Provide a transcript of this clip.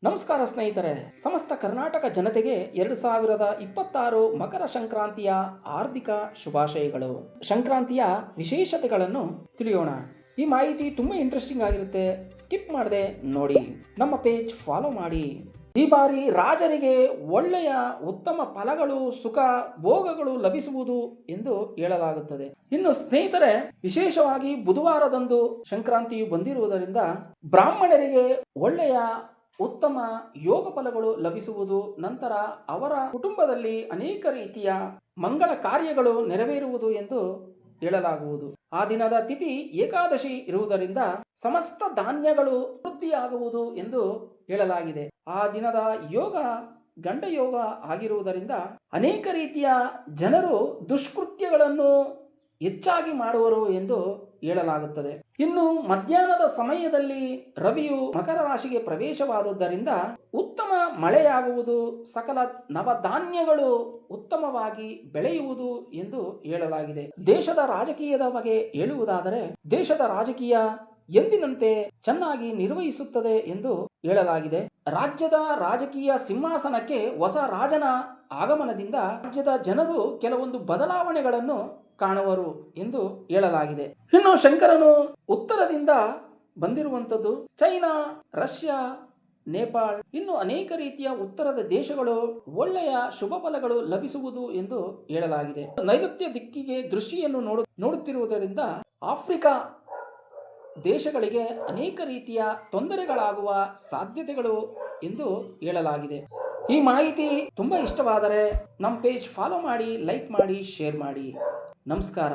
ನಮಸ್ಕಾರ ಸ್ನೇಹಿತರೆ, ಸಮಸ್ತ ಕರ್ನಾಟಕ ಜನತೆಗೆ 2026 ಮಕರ ಸಂಕ್ರಾಂತಿಯ ಹಾರ್ದಿಕ ಶುಭಾಶಯಗಳು. ಸಂಕ್ರಾಂತಿಯ ವಿಶೇಷತೆಗಳನ್ನು ತಿಳಿಯೋಣ. ಈ ಮಾಹಿತಿ ತುಂಬಾ ಇಂಟ್ರೆಸ್ಟಿಂಗ್ ಆಗಿರುತ್ತೆ, ಸ್ಕಿಪ್ ಮಾಡದೆ ನೋಡಿ. ನಮ್ಮ ಪೇಜ್ ಫಾಲೋ ಮಾಡಿ. ಈ ಬಾರಿ ರಾಜರಿಗೆ ಒಳ್ಳೆಯ ಉತ್ತಮ ಫಲಗಳು, ಸುಖ ಭೋಗಗಳು ಲಭಿಸುವುದು ಎಂದು ಹೇಳಲಾಗುತ್ತದೆ. ಇನ್ನು ಸ್ನೇಹಿತರೆ, ವಿಶೇಷವಾಗಿ ಬುಧವಾರದಂದು ಸಂಕ್ರಾಂತಿಯು ಬಂದಿರುವುದರಿಂದ ಬ್ರಾಹ್ಮಣರಿಗೆ ಒಳ್ಳೆಯ ಉತ್ತಮ ಯೋಗ ಫಲಗಳು ಲಭಿಸುವುದು, ನಂತರ ಅವರ ಕುಟುಂಬದಲ್ಲಿ ಅನೇಕ ರೀತಿಯ ಮಂಗಳ ಕಾರ್ಯಗಳು ನೆರವೇರುವುದು ಎಂದು ಹೇಳಲಾಗುವುದು. ಆ ದಿನದ ತಿಥಿ ಏಕಾದಶಿ ಇರುವುದರಿಂದ ಸಮಸ್ತ ಧಾನ್ಯಗಳು ವೃದ್ಧಿಯಾಗುವುದು ಎಂದು ಹೇಳಲಾಗಿದೆ. ಆ ದಿನದ ಯೋಗ ಗಂಡ ಯೋಗ ಆಗಿರುವುದರಿಂದ ಅನೇಕ ರೀತಿಯ ಜನರು ದುಷ್ಕೃತ್ಯಗಳನ್ನು ಹೆಚ್ಚಾಗಿ ಮಾಡುವರು ಎಂದು ಹೇಳಲಾಗುತ್ತದೆ. ಇನ್ನು ಮಧ್ಯಾಹ್ನದ ಸಮಯದಲ್ಲಿ ರವಿಯು ಮಕರ ರಾಶಿಗೆ ಪ್ರವೇಶವಾದುದರಿಂದ ಉತ್ತಮ ಮಳೆಯಾಗುವುದು, ಸಕಲ ನವಧಾನ್ಯಗಳು ಉತ್ತಮವಾಗಿ ಬೆಳೆಯುವುದು ಎಂದು ಹೇಳಲಾಗಿದೆ. ದೇಶದ ರಾಜಕೀಯದ ಬಗ್ಗೆ ಹೇಳುವುದಾದರೆ, ದೇಶದ ರಾಜಕೀಯ ಎಂದಿನಂತೆ ಚೆನ್ನಾಗಿ ನಿರ್ವಹಿಸುತ್ತದೆ ಎಂದು ಹೇಳಲಾಗಿದೆ. ರಾಜ್ಯದ ರಾಜಕೀಯ ಸಿಂಹಾಸನಕ್ಕೆ ಹೊಸ ರಾಜನ ಆಗಮನದಿಂದ ರಾಜ್ಯದ ಜನರು ಕೆಲವೊಂದು ಬದಲಾವಣೆಗಳನ್ನು ಕಾಣುವರು ಎಂದು ಹೇಳಲಾಗಿದೆ. ಇನ್ನು ಶಂಕರನು ಉತ್ತರದಿಂದ ಬಂದಿರುವಂಥದ್ದು ಚೈನಾ, ರಷ್ಯಾ, ನೇಪಾಳ, ಇನ್ನು ಅನೇಕ ರೀತಿಯ ಉತ್ತರದ ದೇಶಗಳು ಒಳ್ಳೆಯ ಶುಭ ಫಲಗಳು ಲಭಿಸುವುದು ಎಂದು ಹೇಳಲಾಗಿದೆ. ನೈಋತ್ಯ ದಿಕ್ಕಿಗೆ ದೃಷ್ಟಿಯನ್ನು ನೋಡುತ್ತಿರುವುದರಿಂದ ಆಫ್ರಿಕಾ ದೇಶಗಳಿಗೆ ಅನೇಕ ರೀತಿಯ ತೊಂದರೆಗಳಾಗುವ ಸಾಧ್ಯತೆಗಳು ಎಂದು ಹೇಳಲಾಗಿದೆ. ಈ ಮಾಹಿತಿ ತುಂಬ ಇಷ್ಟವಾದರೆ ನಮ್ಮ ಪೇಜ್ ಫಾಲೋ ಮಾಡಿ, ಲೈಕ್ ಮಾಡಿ, ಶೇರ್ ಮಾಡಿ. ನಮಸ್ಕಾರ.